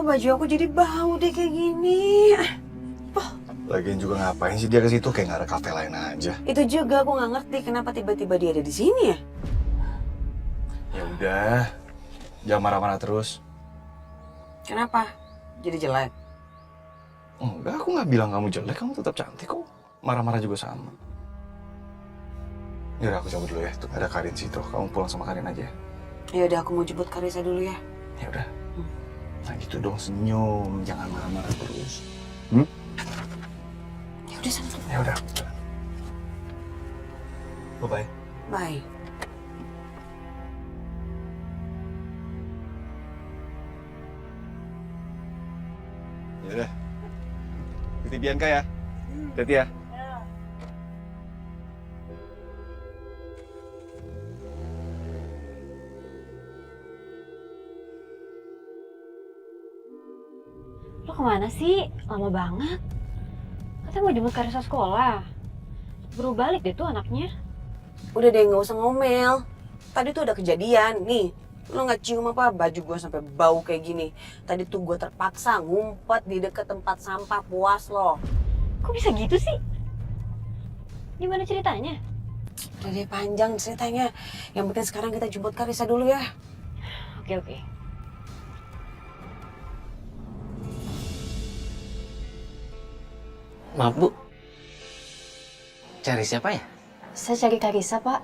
baju aku jadi bau deh kayak gini. Lagian juga ngapain sih dia ke situ, kayak nggak ada kafe lain aja. Itu juga aku nggak ngerti kenapa tiba-tiba dia ada di sini ya. Ya udah, jangan marah-marah terus. Kenapa? Jadi jelek. Enggak, aku nggak bilang kamu jelek, kamu tetap cantik kok. Marah-marah juga sama. Yaudah, aku cabut dulu ya. Tuh ada Karin situ. Kamu pulang sama Karin aja. Ya udah aku mau jemput Karisa dulu ya. Ya udah. Nah gitu dong, senyum, jangan marah-marah terus. Ya udah sama-sama. Ya udah. Bye-bye. Bye. Ya udah. Ikuti Bianca ya. Hati-hati ya. Lo kemana sih? Lama banget. Katanya mau jemput Karisa sekolah. Baru balik deh tuh anaknya. Udah deh nggak usah ngomel. Tadi tuh udah kejadian nih. Lo nggak cium apa baju gue sampai bau kayak gini. Tadi tuh gue terpaksa ngumpet di deket tempat sampah puas lo. Kok bisa gitu sih? Gimana ceritanya? Udah deh panjang ceritanya. Yang penting sekarang kita jemput Karisa dulu ya. Oke. Maaf Bu, cari siapa ya? Saya cari Karisa, Pak.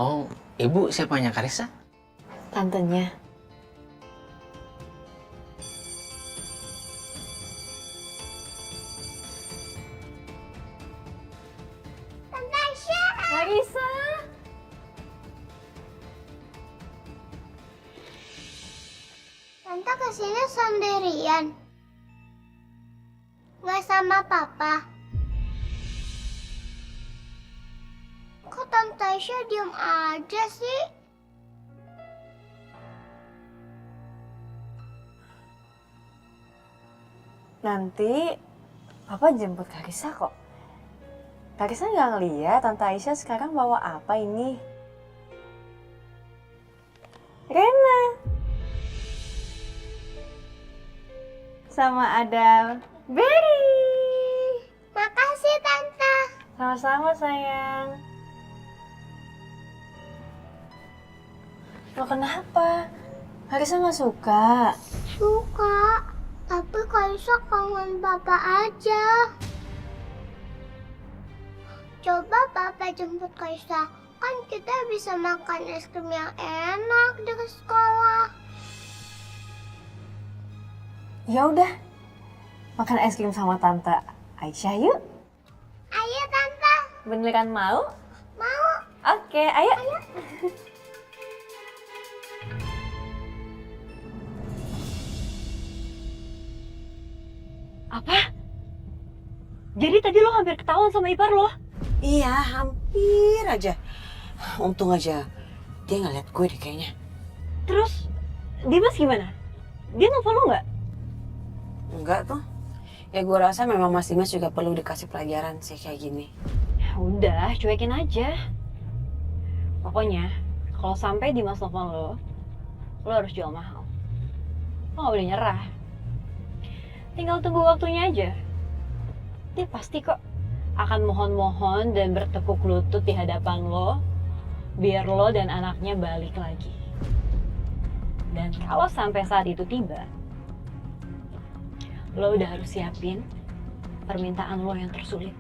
Oh, Ibu siapanya Karisa? Tantenya. Tante Aisyah, Karisa! Tante kesini sendirian. Nggak sama papa. Kok Tante Aisyah diem aja sih? Nanti Papa jemput Karisa kok. Karisa nggak ngeliat Tante Aisyah sekarang bawa apa ini? Rena. Sama ada Berry. Makasih Tante. Sama-sama sayang. Lo kenapa? Karisa nggak suka? Suka, tapi Kaisa kangen papa aja. Coba papa jemput Kaisa, kan kita bisa makan es krim yang enak di sekolah. Ya udah, makan es krim sama Tante Aisyah yuk. Ayo Tante. Beneran mau? Mau. Oke, ayo. Apa? Jadi tadi lo hampir ketahuan sama ipar lo? Iya hampir aja. Untung aja dia nggak lihat gue deh kayaknya. Terus Dimas gimana? Dia nelfon lo nggak? Enggak tuh. Ya gue rasa memang Mas Dimas juga perlu dikasih pelajaran sih kayak gini. Ya udah, cuekin aja. Pokoknya kalau sampai Dimas nelfon lo harus jual mahal. Lo nggak boleh nyerah. Tinggal tunggu waktunya aja. Dia pasti kok akan mohon-mohon dan bertekuk lutut di hadapan lo biar lo dan anaknya balik lagi. Dan kalau sampai saat itu tiba, lo udah harus siapin permintaan lo yang tersulit.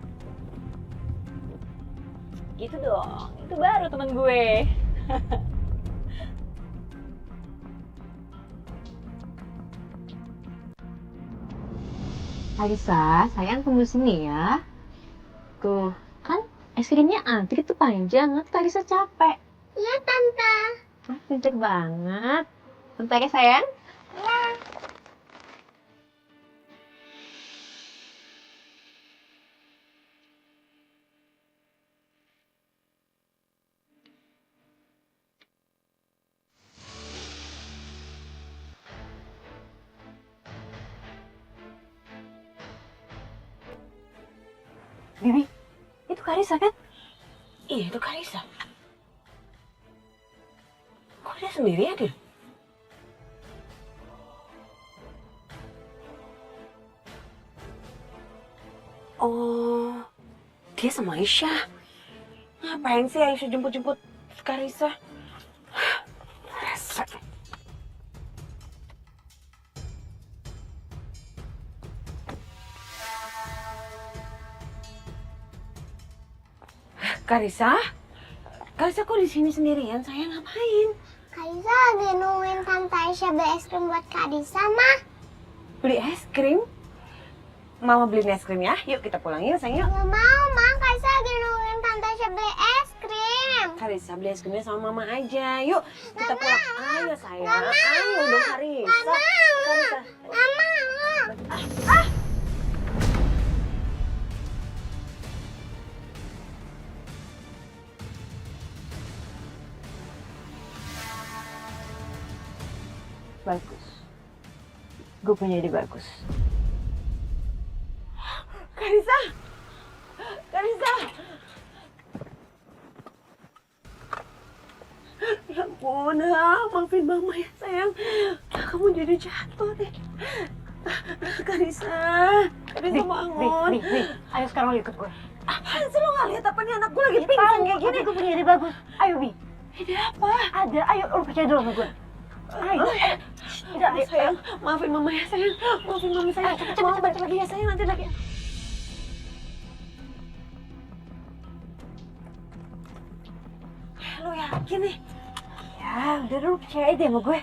Gitu dong, itu baru temen gue. Alisa, sayang tunggu sini ya. Tuh, kan es krimnya antri tuh panjang, nanti Alisa capek. Iya Tante. Ah, pinter banget. Bentar ya sayang. Iya. Bibi, itu Karisa kan? Iya itu Karisa. Kok dia sendirian dia? sama Aisyah. Ngapain sih Aisyah jemput-jemput Karissa? Rese. Karissa? Karissa kok di sini sendirian? Saya ngapain? Karissa lagi nungguin Tante Aisyah beli es krim buat Karissa, Mah. Beli es krim? Mama beliin es krim ya. Yuk kita pulang yuk sayang. Yuk. Gak mau, Mah. Karissa lagi nungguin Tante Aisyah beli es krim. Karissa beli es krimnya sama mama aja. Yuk kita Gak pulang. mau. Ayo sayang. Gak mau. Ayo dong Karissa. Gak mau. Karissa. Gak mau. Bagus. Gue punya ide bagus. Karissa. Karissa. Ya ampun, maafin mama ya sayang. Kamu jadi jatuh deh. Karissa. Karissa bangun. Nih, ayo sekarang lo ikut gue. Apaan sih lo nggak lihat apa nih anak gue lagi pingsan kayak gini? Gue punya ide bagus. Ayo, Bi. Ide apa? Ada, ayo lo percaya dulu sama gue. Ayo. Udah, ayo. Sayang, maafin mama ya sayang. Maafin mama sayang. Mama balik lagi ya sayang, nanti lagi. Lo yakin nih? Ya, udah dulu percaya deh sama gue.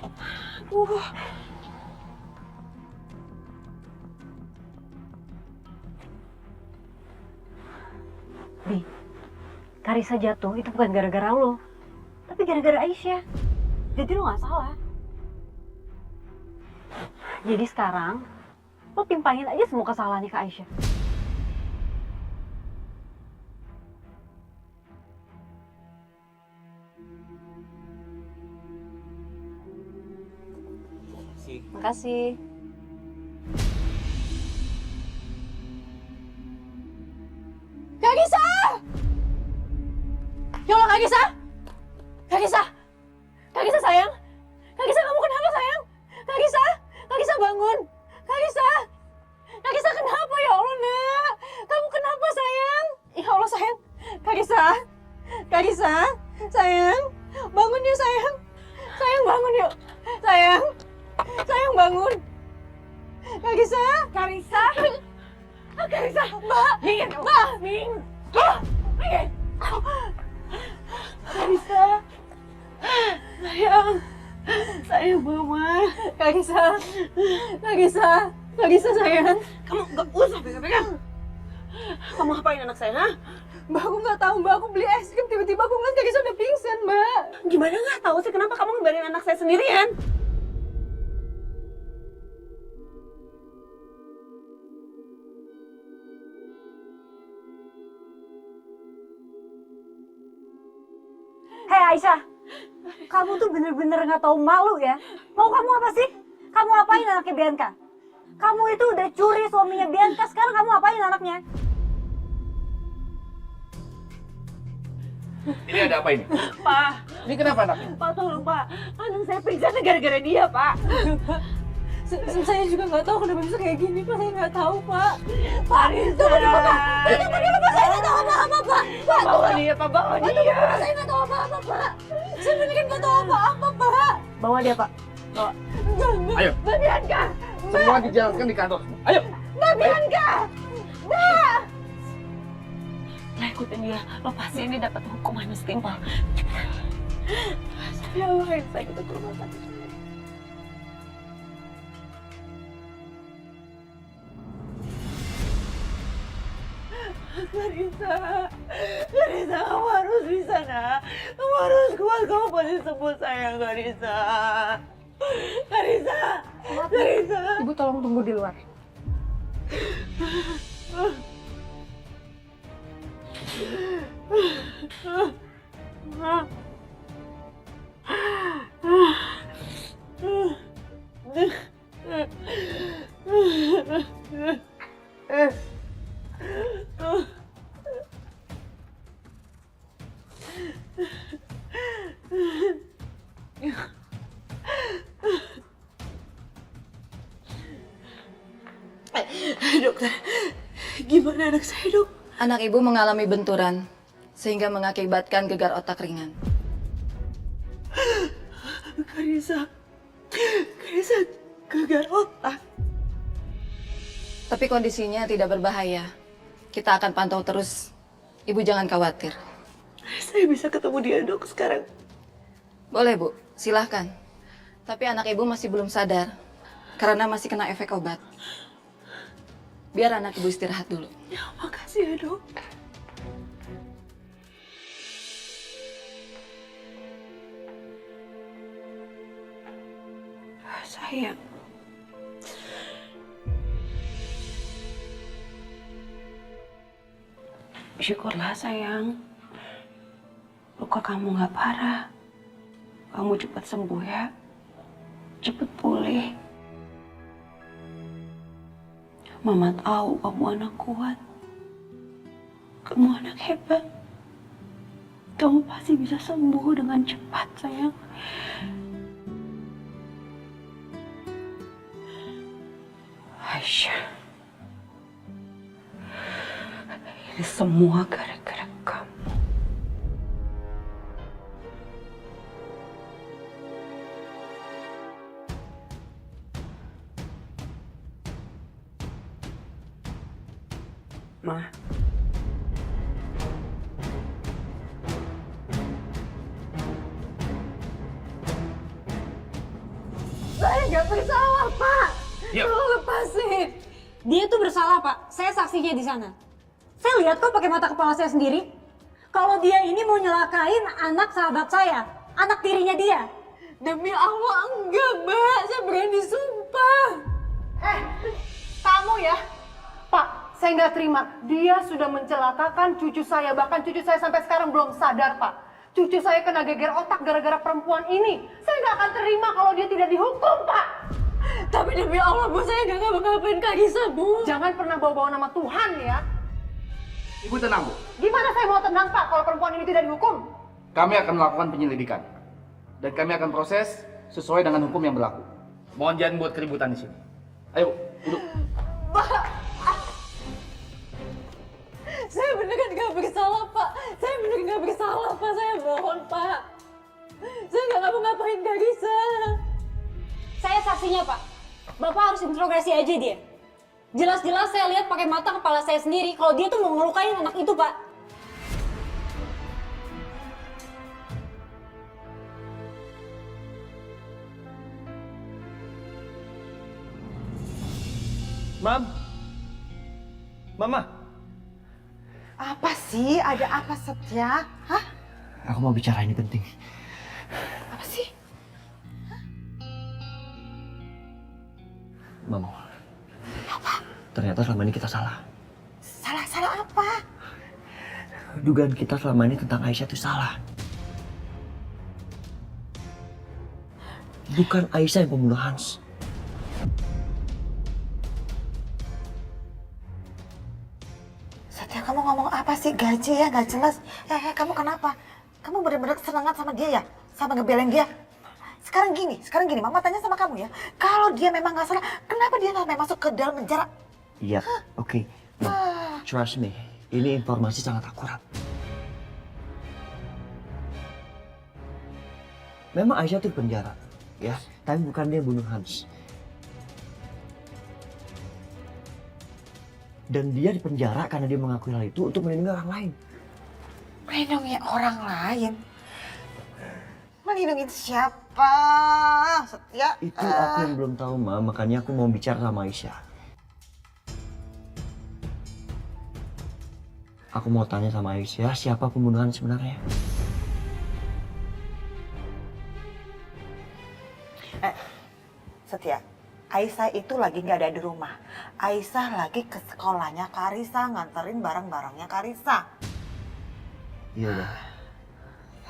Bi, Karissa jatuh itu bukan gara-gara lo, tapi gara-gara Aisyah. Jadi lo nggak salah. Jadi sekarang lo timpahin aja semua kesalahannya ke Aisyah. Makasih. Karissa! Ya Allah, Karissa! Karissa! Karissa sayang! Karissa, kamu kenapa sayang? Karissa! Karissa bangun! Karissa! Karissa kenapa ya Allah, nak? Kamu kenapa sayang? Ya Allah sayang! Karissa! Karissa! Sayang! Bangun yuk sayang! Sayang bangun yuk! Sayang! Sayang bangun! Karissa! Karissa. Karissa. Mbak! Mbak! Karissa. Sayang. Sayang mama. Karissa! Karissa! Karissa sayang! Kamu gak usah pegang-pegang. Kamu ngapain anak saya, ha? Mbak, aku nggak tahu, Mbak. Aku beli es krim, tiba-tiba aku ngeliat Karissa udah pingsan, Mbak. Gimana nggak tahu sih kenapa kamu ngebiarin anak saya sendirian? Hei Aisyah, kamu tuh bener-bener nggak tahu malu ya. Mau kamu apa sih? Kamu apain anaknya Bianca? Kamu itu udah curi suaminya Bianca, sekarang kamu apain anaknya? Ini ada apa ini? Pak, Ini kenapa anaknya? Pak tolong Pak. Anak saya pingsan gara-gara dia, Pak. Saya juga nggak tahu kenapa bisa kayak gini, Pak. Saya nggak tahu, Pak. Pak, tunggu dulu, Pak. Tunggu dulu, Pak. Saya nggak tahu apa-apa, Pak. Pak, Bawa dia, Pak. Bawa tunggu dia. dulu, saya nggak tahu apa-apa, Pak. Saya beneran nggak tahu apa-apa, Pak. Bawa dia Pak. Bawa. Ayo, Mbak Bianca. semua dijalankan di kantor. Ayo. Mbak Bianca. Lah ikutin dia. Lo pasti ini dapat hukuman yang setimpal. Ya Allah, saya kita ke rumah sakit. Karissa, Karissa, kamu harus bisa, nak. Kamu harus kuat, kamu pasti sembuh, sayang, Karissa. Karissa, Karissa. Ibu tolong tunggu di luar. Dokter, gimana anak saya, dok? Anak ibu mengalami benturan sehingga mengakibatkan gegar otak ringan. Karissa gegar otak. Tapi kondisinya tidak berbahaya. Kita akan pantau terus. Ibu jangan khawatir. Saya bisa ketemu dia, Dok, sekarang. Boleh, Bu. Silahkan. Tapi anak ibu masih belum sadar karena masih kena efek obat. Biar anak ibu istirahat dulu. Ya, makasih ya, Dok. Sayang. Syukurlah, sayang. Luka kamu nggak parah. Kamu cepat sembuh ya. Cepat pulih. Mama tahu kamu anak kuat. Kamu anak hebat. Kamu pasti bisa sembuh dengan cepat, sayang. Aisyah. Ini semua gara-gara kamu. Ma. Saya nggak bersalah, Pak. Ya. Tolong lepasin. Dia tuh bersalah, Pak. Saya saksinya di sana. Saya lihat kok pakai mata kepala saya sendiri. Kalau dia ini mau nyelakain anak sahabat saya, anak tirinya dia. Demi Allah enggak, Mbak. Saya berani sumpah. Kamu ya? Pak, saya nggak terima. Dia sudah mencelakakan cucu saya. Bahkan cucu saya sampai sekarang belum sadar, Pak. Cucu saya kena geger otak gara-gara perempuan ini. Saya nggak akan terima kalau dia tidak dihukum, Pak. Tapi demi Allah, Bu, saya nggak ngapa-ngapain Kak Gisa, Bu. Jangan pernah bawa-bawa nama Tuhan ya. Ibu tenang, Bu. Gimana saya mau tenang, Pak, kalau perempuan ini tidak dihukum? Kami akan melakukan penyelidikan. Dan kami akan proses sesuai dengan hukum yang berlaku. Mohon jangan buat keributan di sini. Ayo, duduk. Saya beneran nggak bersalah, Pak. Saya beneran nggak bersalah, Pak. Saya mohon, Pak. Saya nggak ngapa-ngapain Kak Gisa. Saya saksinya, Pak. Bapak harus interogasi aja dia. Jelas-jelas saya lihat pakai mata kepala saya sendiri kalau dia tuh mau ngelukain anak itu, Pak. Mama. Apa sih? Ada apa, Setya? Hah? Aku mau bicara, ini penting. Apa sih? Mama. Ternyata selama ini kita salah. Salah apa? Dugaan kita selama ini tentang Aisyah itu salah. Bukan Aisyah yang pembunuh Hans. Setya, kamu ngomong apa sih? Gaji ya, gak jelas. Kamu kenapa? Kamu bener-bener senengan sama dia ya? Sama ngebelain dia? Sekarang gini, Mama tanya sama kamu ya. Kalau dia memang gak salah, kenapa dia sampai masuk ke dalam penjara? Iya, oke. Trust me, ini informasi sangat akurat. Memang Aisyah itu di penjara, ya. Tapi bukan dia yang bunuh Hans. Dan dia di penjara karena dia mengakui hal itu untuk melindungi orang lain. Melindungi orang lain? Melindungi siapa? Setya? Itu aku yang belum tahu, Ma. Makanya aku mau bicara sama Aisyah. Aku mau tanya sama Aisyah, siapa pembunuhan sebenarnya? Setya, Aisyah itu lagi nggak ada di rumah. Aisyah lagi ke sekolahnya Karissa, nganterin barang-barangnya Karissa. Iya udah.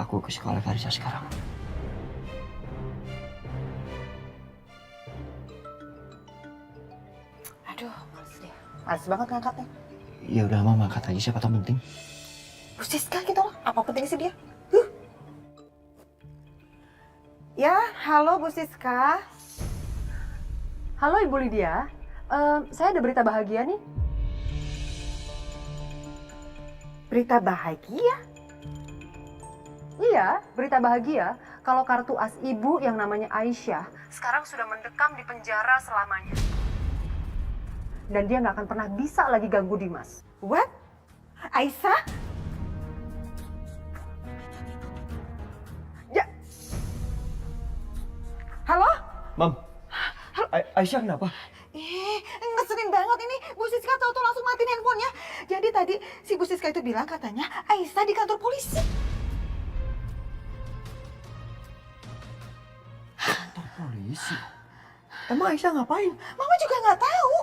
Aku ke sekolah Karissa sekarang. Aduh, males deh. Males banget ngangkatnya. Ya udah, Mama angkat aja, siapa tahu penting. Bu Siska gitu loh, apa penting sih dia? Ya, halo Bu Siska. Halo Ibu Lydia, saya ada berita bahagia nih. Berita bahagia? Iya, berita bahagia kalau kartu as ibu yang namanya Aisyah sekarang sudah mendekam di penjara selamanya. Dan dia nggak akan pernah bisa lagi ganggu Dimas. What? Aisyah? Ya. Halo? Mam, Aisyah kenapa? Ngeselin banget ini. Bu Siska tahu tuh langsung matiin handphonenya. Jadi tadi si Bu Siska itu bilang katanya Aisyah di kantor polisi. Kantor polisi? Emang Aisyah ngapain? Mama juga nggak tahu.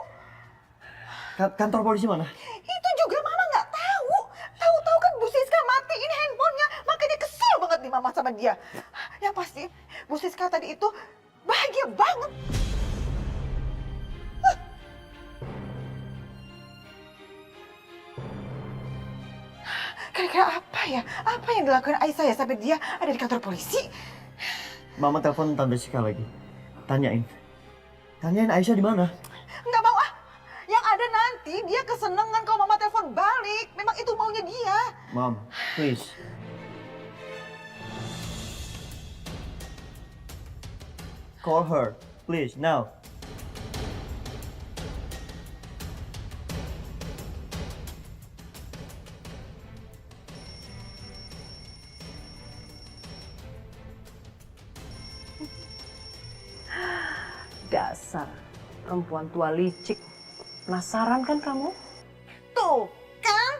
Kantor polisi mana? Itu juga Mama nggak tahu. Tahu-tahu kan Bu Siska matiin handphonenya. Makanya kesel banget nih Mama sama dia. Yang pasti Bu Siska tadi itu bahagia banget. Kira-kira apa ya? Apa yang dilakukan Aisyah ya sampai dia ada di kantor polisi? Mama telepon Tante Siska lagi. Tanyain Aisyah di mana? Nggak mau ah. Yang ada nanti dia kesenangan kalau Mama telepon balik. Memang itu maunya dia. Mom, please. Call her, please, now. Dasar perempuan tua licik. Penasaran kan kamu? Tuh, kan?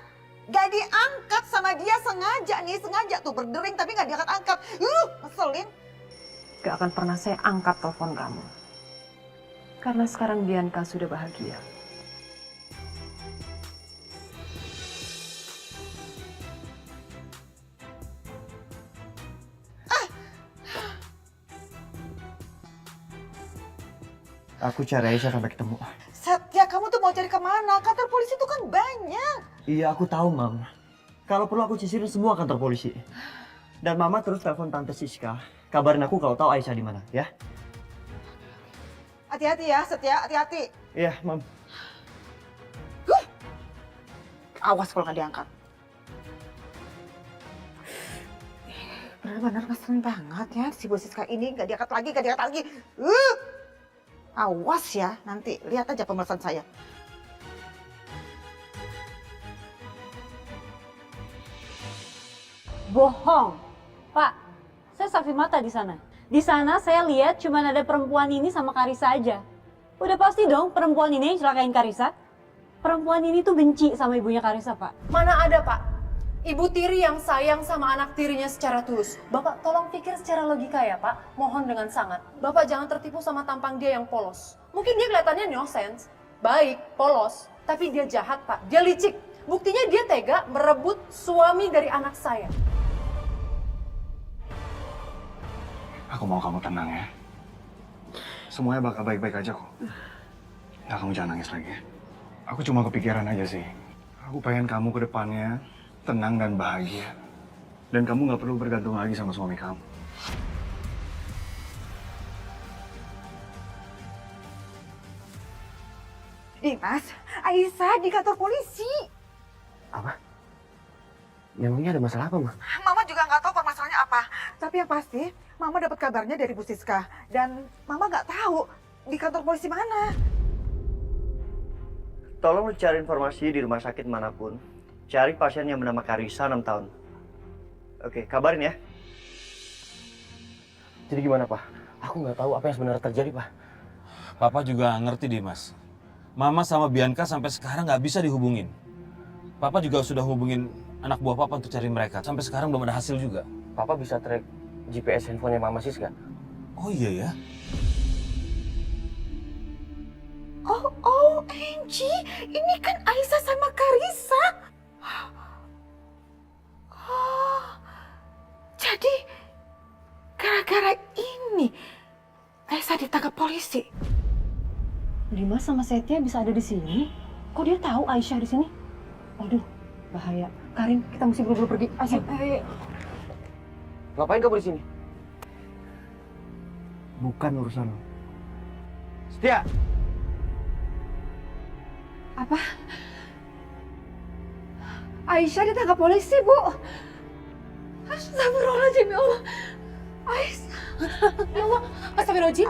Gak diangkat sama dia sengaja tuh berdering tapi gak diangkat-angkat. Ngeselin. Gak akan pernah saya angkat telepon kamu. Karena sekarang Bianca sudah bahagia. Aku cari Aisyah sampai ketemu. Satya, kamu tuh mau cari kemana? Kantor polisi tuh kan banyak. Iya, aku tahu, Mam. Kalau perlu aku sisirin semua kantor polisi. Dan Mama terus telepon Tante Siska. Kabarin aku kalau tahu Aisyah di mana, ya? Hati-hati ya, Satya. Hati-hati. Iya, Mam. Awas kalau nggak diangkat. Benar-benar ngeselin banget ya si Bu Siska ini. Nggak diangkat lagi. Awas ya, nanti lihat aja pemeriksaan saya. Bohong. Pak, saya saksi mata di sana. Di sana saya lihat cuma ada perempuan ini sama Karisa aja. Udah pasti dong perempuan ini yang celakain Karisa. Perempuan ini tuh benci sama ibunya Karisa, Pak. Mana ada, Pak? Ibu tiri yang sayang sama anak tirinya secara tulus. Bapak tolong pikir secara logika ya, Pak. Mohon dengan sangat. Bapak jangan tertipu sama tampang dia yang polos. Mungkin dia kelihatannya no sense, baik, polos, tapi dia jahat, Pak. Dia licik. Buktinya dia tega merebut suami dari anak saya. Aku mau kamu tenang ya. Semuanya bakal baik-baik aja kok. Ya kamu jangan nangis lagi ya. Aku cuma kepikiran aja sih. Aku pengen kamu ke depannya tenang dan bahagia. Dan kamu nggak perlu bergantung lagi sama suami kamu. Dimas, Aisyah di kantor polisi. Apa? Memangnya ada masalah apa, Ma? Mama juga nggak tahu permasalahannya apa. Tapi yang pasti, Mama dapat kabarnya dari Bu Siska. Dan Mama nggak tahu di kantor polisi mana. Tolong lu cari informasi di rumah sakit manapun. Cari pasien yang bernama Karisa 6 tahun. Oke, kabarin ya. Jadi gimana, Pak? Aku nggak tahu apa yang sebenarnya terjadi, Pak. Papa juga ngerti, Dimas. Mama sama Bianca sampai sekarang nggak bisa dihubungin. Papa juga sudah hubungin anak buah Papa untuk cari mereka. Sampai sekarang belum ada hasil juga. Papa bisa track GPS handphonenya Mama Siska. Oh iya ya? Oh, OMG, ini kan Aisyah sama Karisa. Oh, jadi gara-gara ini Aisyah ditangkap polisi. Dimas sama Setia bisa ada di sini? Kok dia tahu Aisyah di sini? Waduh, bahaya. Karin, kita mesti buru-buru pergi. Ayo. Ngapain kamu di sini? Bukan urusan lo. Aisyah ditangkap polisi, Bu. Astagfirullahaladzim, ya Allah. Aisyah. Ya Allah, astagfirullahaladzim.